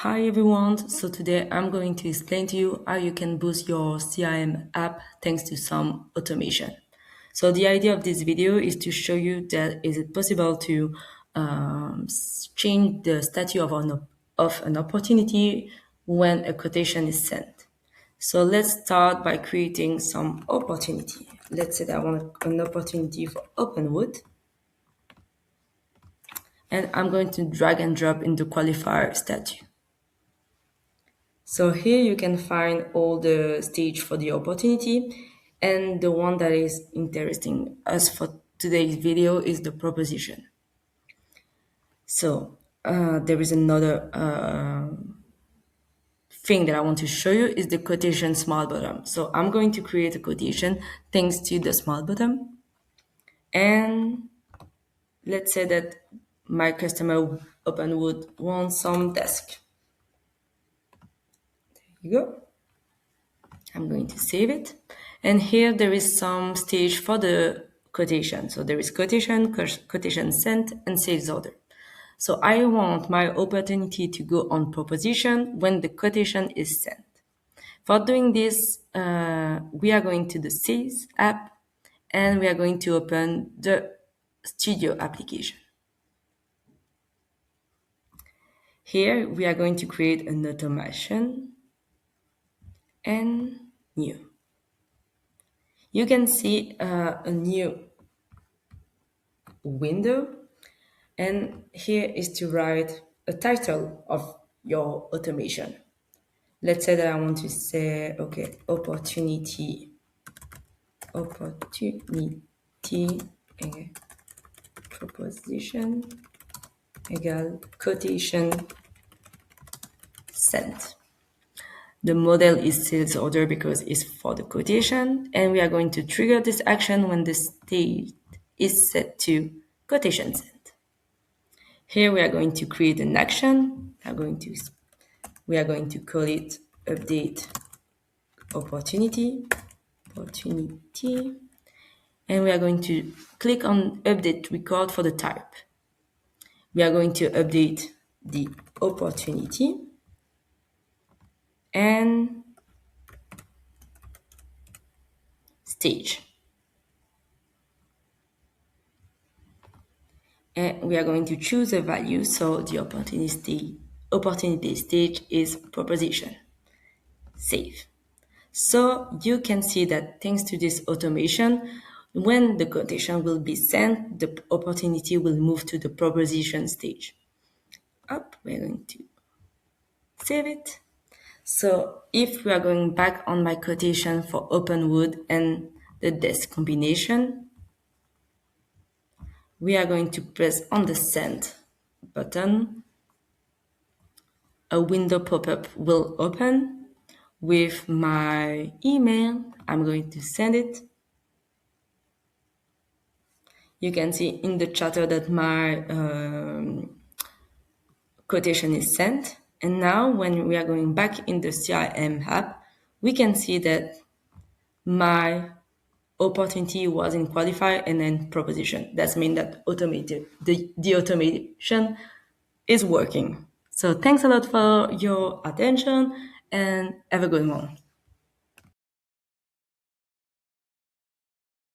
Hi everyone, so today I'm going to explain to you how you can boost your CRM app thanks to some automation. So the idea of this video is to show you that is it possible to change the status of an opportunity when a quotation is sent. So let's start by creating some opportunity. Let's say that I want an opportunity for Openwood, and I'm going to drag and drop into qualifier status. So here you can find all the stage for the opportunity, and the one that is interesting us for today's video is the proposition. So there is another thing that I want to show you is the quotation small bottom. So I'm going to create a quotation thanks to the small bottom, and let's say that my customer Openwood wants some desk. There you go. I'm going to save it. And here there is some stage for the quotation. So there is quotation, quotation sent, and sales order. So I want my opportunity to go on proposition when the quotation is sent. For doing this, we are going to the sales app and we are going to open the studio application. Here we are going to create an automation and new. You can see a new window, and here is to write a title of your automation. Let's say that I want to say, okay, opportunity, proposition equal quotation sent. The model is sales order because it's for the quotation, and we are going to trigger this action when the state is set to quotation sent. Here we are going to create an action. We are going to call it update opportunity, and we are going to click on update record for the type. We are going to update the opportunity and stage. And we are going to choose a value, so the opportunity stage is proposition. Save. So you can see that thanks to this automation, when the quotation will be sent, the opportunity will move to the proposition stage. We're going to save it. So if we are going back on my quotation for Openwood and the desk combination, we are going to press on the send button. A window pop-up will open with my email. I'm going to send it. You can see in the chatter that my quotation is sent. And now when we are going back in the CRM app, we can see that my opportunity was in qualifier and then proposition. That means that the automation is working. So thanks a lot for your attention and have a good one.